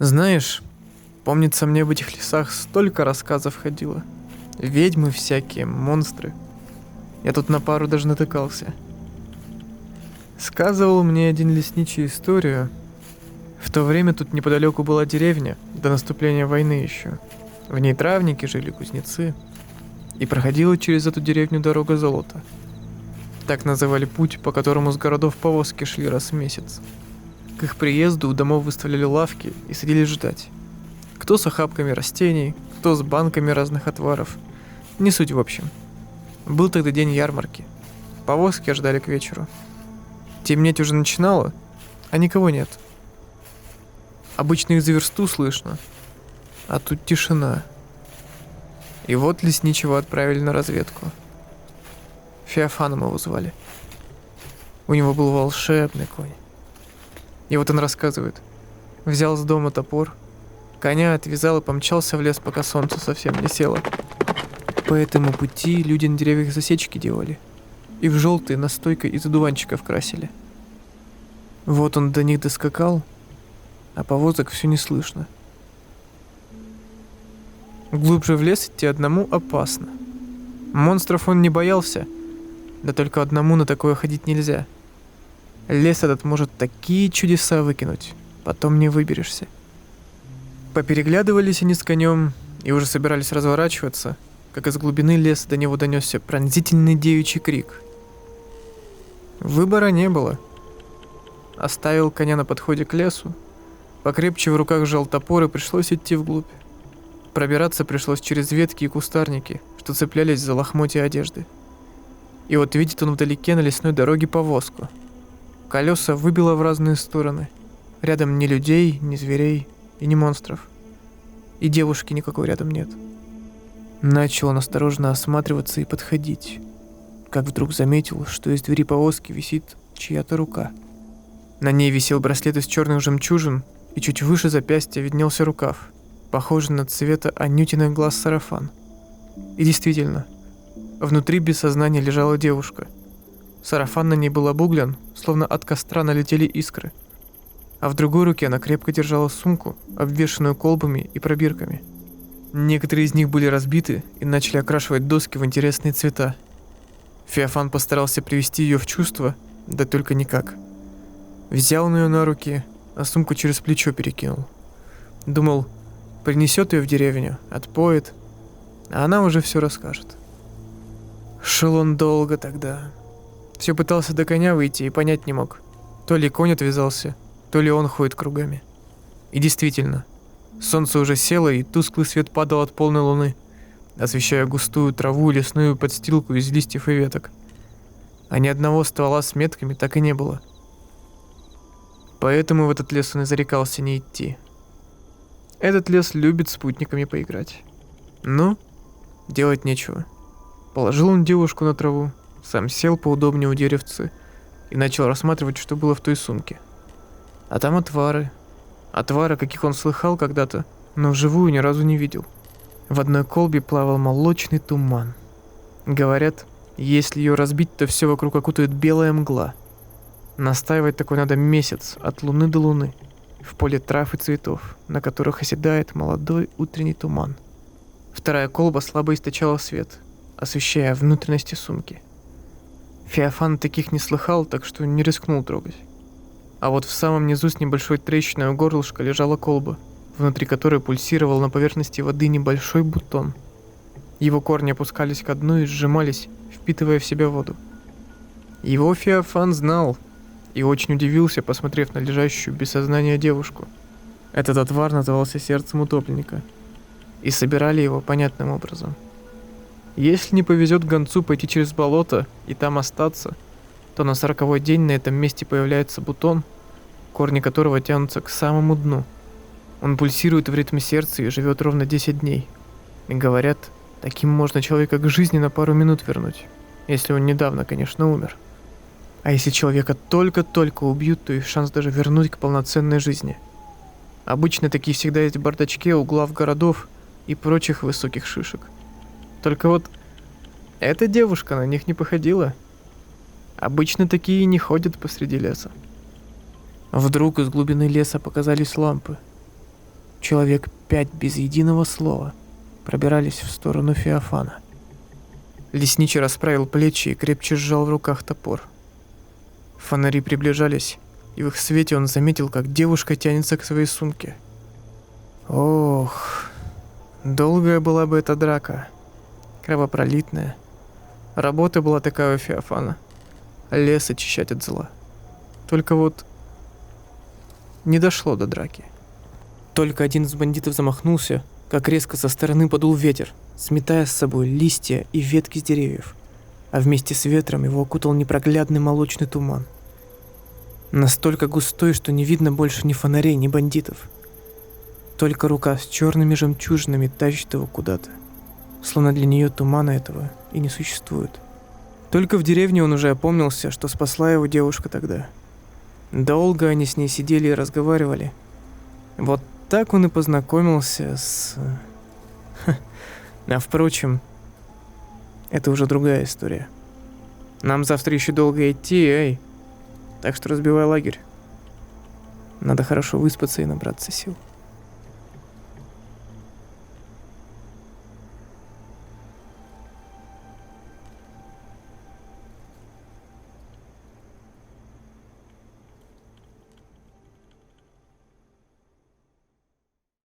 Знаешь, помнится, мне в этих лесах столько рассказов ходило. Ведьмы всякие, монстры. Я тут на пару даже натыкался. Сказывал мне один лесничий историю. В то время тут неподалеку была деревня, до наступления войны еще. В ней травники жили, кузнецы. И проходила через эту деревню дорога золота. Так называли путь, по которому с городов повозки шли раз в месяц. К их приезду у домов выставляли лавки и садились ждать. Кто с охапками растений, кто с банками разных отваров. Не суть в общем. Был тогда день ярмарки. Повозки ждали к вечеру. Темнеть уже начинало, а никого нет. Обычно их за версту слышно, а тут тишина. И вот лесничего отправили на разведку. Феофаном его звали. У него был волшебный конь. И вот он рассказывает. Взял с дома топор, коня отвязал и помчался в лес, пока солнце совсем не село. По этому пути люди на деревьях засечки делали. И в желтые настойкой из одуванчиков красили. Вот он до них доскакал, а повозок все не слышно. Глубже в лес идти одному опасно. Монстров он не боялся, да только одному на такое ходить нельзя. Лес этот может такие чудеса выкинуть, потом не выберешься. Попереглядывались они с конем и уже собирались разворачиваться, как из глубины леса до него донесся пронзительный девичий крик. Выбора не было. Оставил коня на подходе к лесу, покрепче в руках сжал топор и пришлось идти вглубь. Пробираться пришлось через ветки и кустарники, что цеплялись за лохмотья одежды. И вот видит он вдалеке на лесной дороге повозку. Колеса выбило в разные стороны. Рядом ни людей, ни зверей и ни монстров. И девушки никакой рядом нет. Начал он осторожно осматриваться и подходить, как вдруг заметил, что из двери повозки висит чья-то рука. На ней висел браслет из черных жемчужин, и чуть выше запястья виднелся рукав, похожий на цвета Анютиных глаз сарафан. И действительно, внутри без сознания лежала девушка. Сарафан на ней был обуглен, словно от костра налетели искры. А в другой руке она крепко держала сумку, обвешанную колбами и пробирками. Некоторые из них были разбиты и начали окрашивать доски в интересные цвета. Феофан постарался привести ее в чувство, да только никак. Взял он ее на руки, а сумку через плечо перекинул. Думал, принесет ее в деревню, отпоет, а она уже все расскажет. Шел он долго тогда. Все пытался до коня выйти и понять не мог. То ли конь отвязался, то ли он ходит кругами. И действительно, солнце уже село, и тусклый свет падал от полной луны, освещая густую траву и лесную подстилку из листьев и веток. А ни одного ствола с метками так и не было. Поэтому в этот лес он и зарекался не идти. Этот лес любит спутниками поиграть. Но делать нечего. Положил он девушку на траву, сам сел поудобнее у деревца и начал рассматривать, что было в той сумке. А там отвары. Отвары, каких он слыхал когда-то, но вживую ни разу не видел. В одной колбе плавал молочный туман. Говорят, если ее разбить, то все вокруг окутает белая мгла. Настаивать такой надо месяц, от луны до луны, в поле трав и цветов, на которых оседает молодой утренний туман. Вторая колба слабо источала свет, освещая внутренности сумки. Феофан таких не слыхал, так что не рискнул трогать. А вот в самом низу с небольшой трещиной у горлышка лежала колба, внутри которой пульсировал на поверхности воды небольшой бутон. Его корни опускались ко дну и сжимались, впитывая в себя воду. Его Феофан знал и очень удивился, посмотрев на лежащую без сознания девушку. Этот отвар назывался сердцем утопленника, и собирали его понятным образом. Если не повезет гонцу пойти через болото и там остаться, то на 40-й день на этом месте появляется бутон, корни которого тянутся к самому дну. Он пульсирует в ритме сердца и живет ровно 10 дней. И говорят, таким можно человека к жизни на пару минут вернуть, если он недавно, конечно, умер. А если человека только-только убьют, то есть шанс даже вернуть к полноценной жизни. Обычно такие всегда есть в бардачке у глав городов и прочих высоких шишек. Только вот эта девушка на них не походила. Обычно такие не ходят посреди леса. Вдруг из глубины леса показались лампы. человек 5 без единого слова пробирались в сторону Феофана. Лесничий расправил плечи и крепче сжал в руках топор. Фонари приближались, и в их свете он заметил, как девушка тянется к своей сумке. Ох, долгая была бы эта драка, кровопролитная. Работа была такая у Феофана — лес очищать от зла. Только вот не дошло до драки. Только один из бандитов замахнулся, как резко со стороны подул ветер, сметая с собой листья и ветки с деревьев, а вместе с ветром его окутал непроглядный молочный туман. Настолько густой, что не видно больше ни фонарей, ни бандитов. Только рука с черными жемчужинами тащит его куда-то, словно для нее тумана этого и не существует. Только в деревне он уже опомнился, что спасла его девушка тогда. Долго они с ней сидели и разговаривали. Вот так он и познакомился с... А впрочем, это уже другая история. Нам завтра еще долго идти, эй. Так что разбивай лагерь. Надо хорошо выспаться и набраться сил.